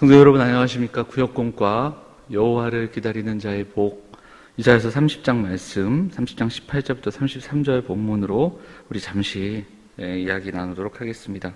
성도 여러분 안녕하십니까? 구역공과 여호와를 기다리는 자의 복, 이사야서 30장 말씀 30장 18절부터 33절 본문으로 우리 잠시 이야기 나누도록 하겠습니다.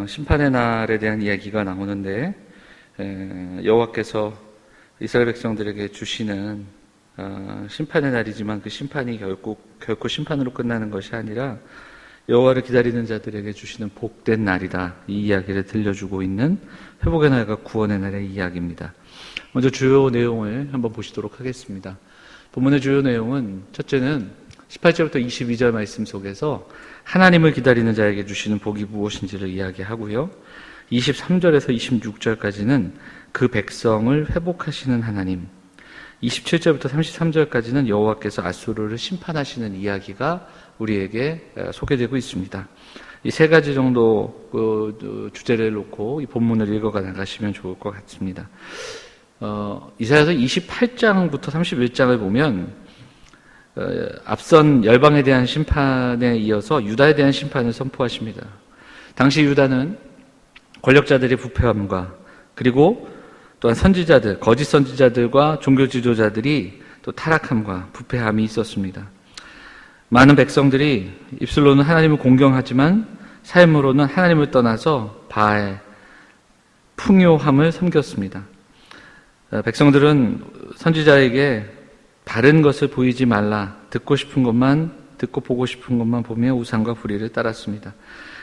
심판의 날에 대한 이야기가 나오는데 여호와께서 이스라엘 백성들에게 주시는 심판의 날이지만 그 심판이 결코 심판으로 끝나는 것이 아니라 여호와를 기다리는 자들에게 주시는 복된 날이다. 이 이야기를 들려주고 있는 회복의 날과 구원의 날의 이야기입니다. 먼저 주요 내용을 한번 보시도록 하겠습니다. 본문의 주요 내용은 첫째는 18절부터 22절 말씀 속에서 하나님을 기다리는 자에게 주시는 복이 무엇인지를 이야기하고요. 23절에서 26절까지는 그 백성을 회복하시는 하나님, 27절부터 33절까지는 여호와께서 아수르를 심판하시는 이야기가 우리에게 소개되고 있습니다. 이 세 가지 정도 주제를 놓고 이 본문을 읽어가 나가시면 좋을 것 같습니다. 이사야서 28장부터 31장을 보면 앞선 열방에 대한 심판에 이어서 유다에 대한 심판을 선포하십니다. 당시 유다는 권력자들의 부패함과 그리고 또한 선지자들, 거짓 선지자들과 종교 지도자들이 또 타락함과 부패함이 있었습니다. 많은 백성들이 입술로는 하나님을 공경하지만 삶으로는 하나님을 떠나서 바알, 풍요함을 섬겼습니다. 백성들은 선지자에게 바른 것을 보이지 말라, 듣고 싶은 것만 듣고 보고 싶은 것만 보며 우상과 불의를 따랐습니다.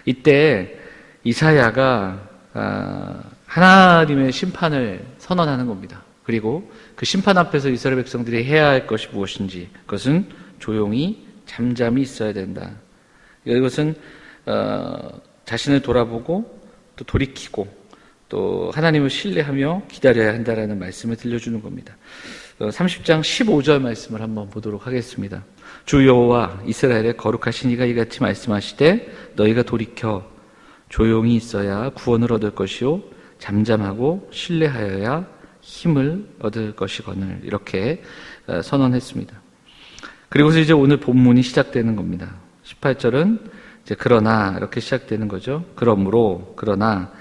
이때 이사야가 하나님의 심판을 선언하는 겁니다. 그리고 그 심판 앞에서 이스라엘 백성들이 해야 할 것이 무엇인지, 그것은 조용히 잠잠히 있어야 된다. 이것은 자신을 돌아보고 또 돌이키고 또 하나님을 신뢰하며 기다려야 한다라는 말씀을 들려주는 겁니다. 30장 15절 말씀을 한번 보도록 하겠습니다. 주 여호와 이스라엘의 거룩하신 이가 이같이 말씀하시되 너희가 돌이켜 조용히 있어야 구원을 얻을 것이요 잠잠하고 신뢰하여야 힘을 얻을 것이거늘, 이렇게 선언했습니다. 그리고서 이제 오늘 본문이 시작되는 겁니다. 18절은 이제 그러나 이렇게 시작되는 거죠. 그러나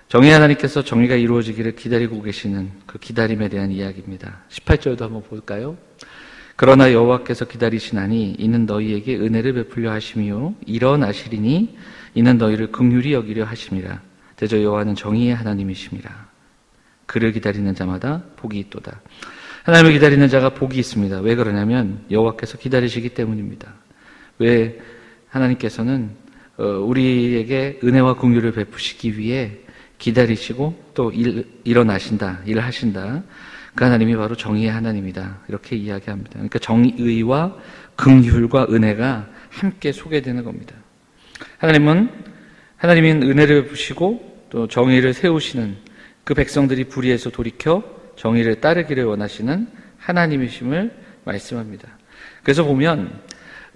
정의 하나님께서 정의가 이루어지기를 기다리고 계시는 그 기다림에 대한 이야기입니다. 18절도 한번 볼까요? 그러나 여호와께서 기다리시나니 이는 너희에게 은혜를 베풀려 하심이요 일어나시리니 이는 너희를 긍휼히 여기려 하심이라. 대저 여호와는 정의의 하나님이심이라. 그를 기다리는 자마다 복이 있도다. 하나님을 기다리는 자가 복이 있습니다. 왜 그러냐면 여호와께서 기다리시기 때문입니다. 왜 하나님께서는 우리에게 은혜와 긍휼을 베푸시기 위해 기다리시고 또 일어나신다, 일하신다. 그 하나님이 바로 정의의 하나님이다. 이렇게 이야기합니다. 그러니까 정의와 긍휼과 은혜가 함께 소개되는 겁니다. 하나님이 은혜를 베푸시고 또 정의를 세우시는 그 백성들이 불의에서 돌이켜 정의를 따르기를 원하시는 하나님이심을 말씀합니다. 그래서 보면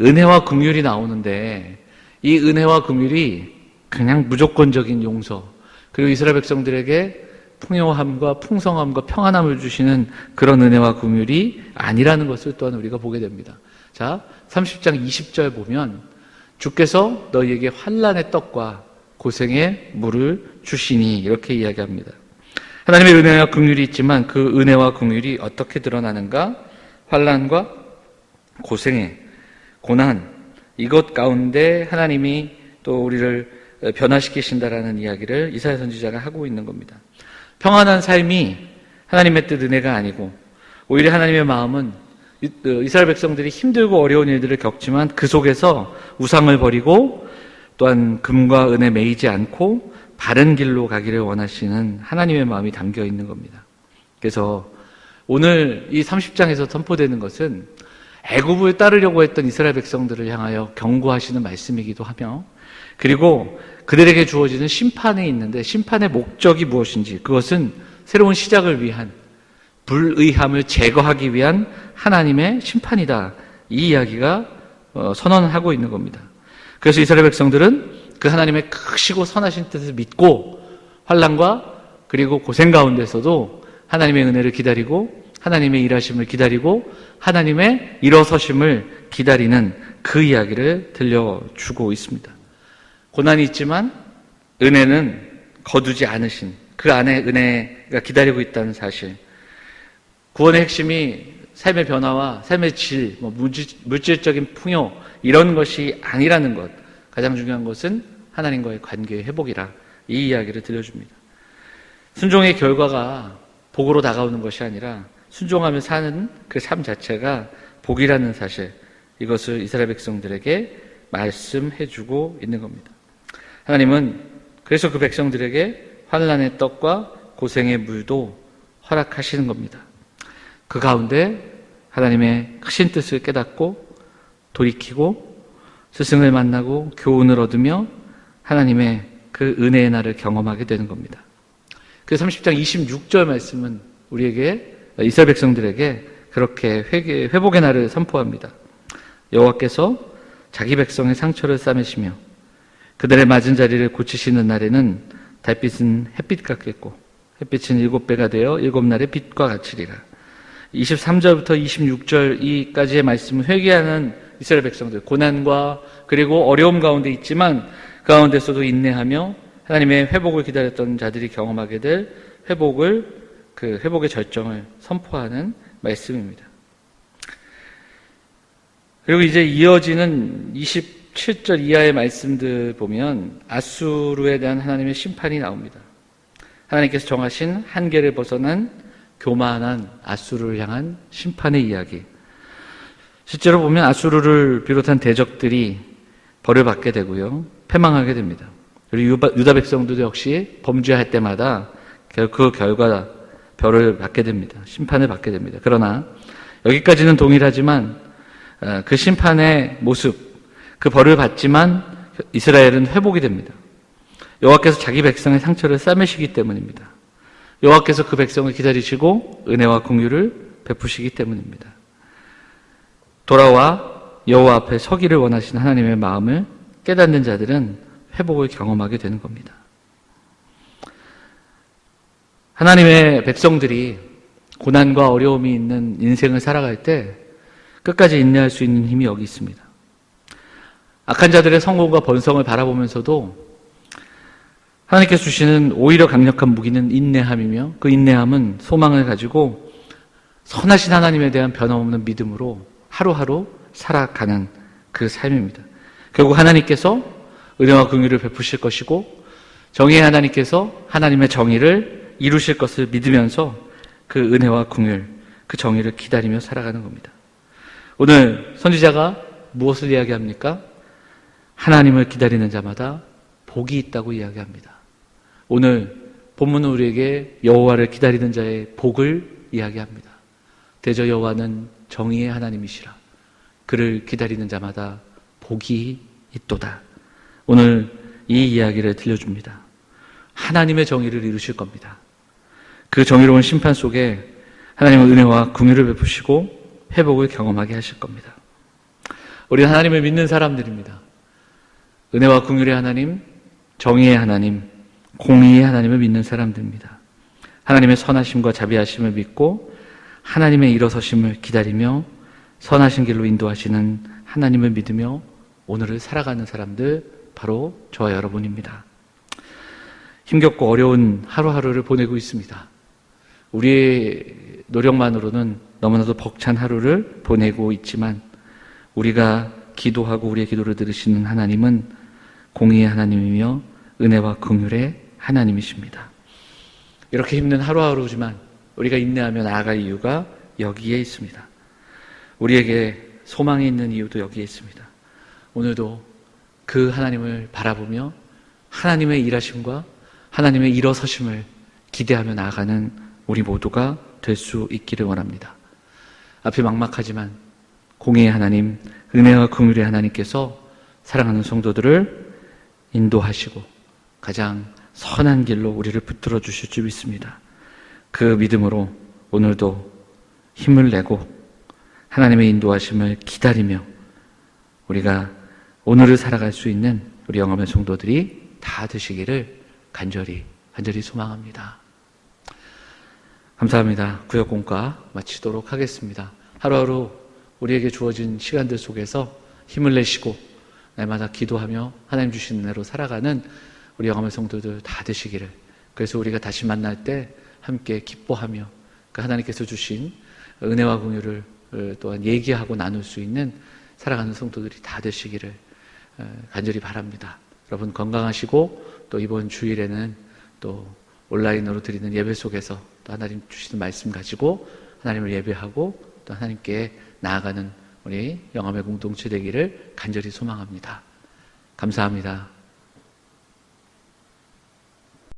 은혜와 긍휼이 나오는데 이 은혜와 긍휼이 그냥 무조건적인 용서, 그리고 이스라엘 백성들에게 풍요함과 풍성함과 평안함을 주시는 그런 은혜와 긍휼이 아니라는 것을 또한 우리가 보게 됩니다. 자, 30장 20절 보면 주께서 너희에게 환난의 떡과 고생의 물을 주시니, 이렇게 이야기합니다. 하나님의 은혜와 긍휼이 있지만 그 은혜와 긍휼이 어떻게 드러나는가? 환난과 고생의 고난, 이것 가운데 하나님이 또 우리를 변화시키신다라는 이야기를 이사야 선지자가 하고 있는 겁니다. 평안한 삶이 하나님의 뜻 은혜가 아니고 오히려 하나님의 마음은 이스라엘 백성들이 힘들고 어려운 일들을 겪지만 그 속에서 우상을 버리고 또한 금과 은에 매이지 않고 바른 길로 가기를 원하시는 하나님의 마음이 담겨 있는 겁니다. 그래서 오늘 이 30장에서 선포되는 것은 애굽을 따르려고 했던 이스라엘 백성들을 향하여 경고하시는 말씀이기도 하며, 그리고 그들에게 주어지는 심판이 있는데 심판의 목적이 무엇인지, 그것은 새로운 시작을 위한, 불의함을 제거하기 위한 하나님의 심판이다. 이 이야기가 선언하고 있는 겁니다. 그래서 이스라엘 백성들은 그 하나님의 크시고 선하신 뜻을 믿고 환난과 그리고 고생 가운데서도 하나님의 은혜를 기다리고 하나님의 일하심을 기다리고 하나님의 일어서심을 기다리는 그 이야기를 들려주고 있습니다. 고난이 있지만 은혜는 거두지 않으신 그 안에 은혜가 기다리고 있다는 사실. 구원의 핵심이 삶의 변화와 삶의 질, 물질적인 풍요 이런 것이 아니라는 것. 가장 중요한 것은 하나님과의 관계의 회복이라 이 이야기를 들려줍니다. 순종의 결과가 복으로 다가오는 것이 아니라 순종하며 사는 그 삶 자체가 복이라는 사실, 이것을 이스라엘 백성들에게 말씀해주고 있는 겁니다. 하나님은 그래서 그 백성들에게 환난의 떡과 고생의 물도 허락하시는 겁니다. 그 가운데 하나님의 크신 뜻을 깨닫고 돌이키고 스승을 만나고 교훈을 얻으며 하나님의 그 은혜의 날을 경험하게 되는 겁니다. 그 30장 26절 말씀은 우리에게, 이스라엘 백성들에게 그렇게 회복의 날을 선포합니다. 여호와께서 자기 백성의 상처를 싸매시며 그들의 맞은 자리를 고치시는 날에는 달빛은 햇빛 같겠고 햇빛은 7배가 되어 7날의 빛과 같으리라. 23절부터 26절까지의 말씀은 회개하는 이스라엘 백성들, 고난과 그리고 어려움 가운데 있지만 그 가운데서도 인내하며 하나님의 회복을 기다렸던 자들이 경험하게 될 회복의 절정을 선포하는 말씀입니다. 그리고 이제 이어지는 27절 이하의 말씀들 보면 아수르에 대한 하나님의 심판이 나옵니다. 하나님께서 정하신 한계를 벗어난 교만한 아수르를 향한 심판의 이야기. 실제로 보면 아수르를 비롯한 대적들이 벌을 받게 되고요, 패망하게 됩니다. 그리고 유다 백성들도 역시 범죄할 때마다 그 결과 벌을 받게 됩니다. 심판을 받게 됩니다. 그러나 여기까지는 동일하지만 그 심판의 모습, 그 벌을 받지만 이스라엘은 회복이 됩니다. 여호와께서 자기 백성의 상처를 싸매시기 때문입니다. 여호와께서 그 백성을 기다리시고 은혜와 긍휼을 베푸시기 때문입니다. 돌아와 여호와 앞에 서기를 원하시는 하나님의 마음을 깨닫는 자들은 회복을 경험하게 되는 겁니다. 하나님의 백성들이 고난과 어려움이 있는 인생을 살아갈 때 끝까지 인내할 수 있는 힘이 여기 있습니다. 악한 자들의 성공과 번성을 바라보면서도 하나님께서 주시는 오히려 강력한 무기는 인내함이며 그 인내함은 소망을 가지고 선하신 하나님에 대한 변함없는 믿음으로 하루하루 살아가는 그 삶입니다. 결국 하나님께서 은혜와 긍휼을 베푸실 것이고 정의의 하나님께서 하나님의 정의를 이루실 것을 믿으면서 그 은혜와 긍휼, 그 정의를 기다리며 살아가는 겁니다. 오늘 선지자가 무엇을 이야기합니까? 하나님을 기다리는 자마다 복이 있다고 이야기합니다. 오늘 본문은 우리에게 여호와를 기다리는 자의 복을 이야기합니다. 대저 여호와는 정의의 하나님이시라. 그를 기다리는 자마다 복이 있도다. 오늘 이 이야기를 들려줍니다. 하나님의 정의를 이루실 겁니다. 그 정의로운 심판 속에 하나님의 은혜와 긍휼을 베푸시고 회복을 경험하게 하실 겁니다. 우리는 하나님을 믿는 사람들입니다. 은혜와 긍휼의 하나님, 정의의 하나님, 공의의 하나님을 믿는 사람들입니다. 하나님의 선하심과 자비하심을 믿고 하나님의 일어서심을 기다리며 선하신 길로 인도하시는 하나님을 믿으며 오늘을 살아가는 사람들, 바로 저와 여러분입니다. 힘겹고 어려운 하루하루를 보내고 있습니다. 우리의 노력만으로는 너무나도 벅찬 하루를 보내고 있지만 우리가 기도하고 우리의 기도를 들으시는 하나님은 공의의 하나님이며 은혜와 긍휼의 하나님이십니다. 이렇게 힘든 하루하루지만 우리가 인내하며 나아갈 이유가 여기에 있습니다. 우리에게 소망이 있는 이유도 여기에 있습니다. 오늘도 그 하나님을 바라보며 하나님의 일하심과 하나님의 일어서심을 기대하며 나아가는 우리 모두가 될 수 있기를 원합니다. 앞이 막막하지만 공의의 하나님, 은혜와 긍휼의 하나님께서 사랑하는 성도들을 인도하시고 가장 선한 길로 우리를 붙들어 주실 줄 믿습니다. 그 믿음으로 오늘도 힘을 내고 하나님의 인도하심을 기다리며 우리가 오늘을 살아갈 수 있는 우리 영험의 성도들이 다 되시기를 간절히 소망합니다. 감사합니다. 구역공과 마치도록 하겠습니다. 하루하루 우리에게 주어진 시간들 속에서 힘을 내시고 날마다 기도하며 하나님 주신 은혜로 살아가는 우리 영험의 성도들 다 되시기를 그래서 우리가 다시 만날 때 함께 기뻐하며 그 하나님께서 주신 은혜와 긍휼을 또한 얘기하고 나눌 수 있는 살아가는 성도들이 다 되시기를 간절히 바랍니다. 여러분 건강하시고 또 이번 주일에는 또 온라인으로 드리는 예배 속에서 또 하나님 주시는 말씀 가지고 하나님을 예배하고 또 하나님께 나아가는 우리 영암의 공동체 되기를 간절히 소망합니다. 감사합니다.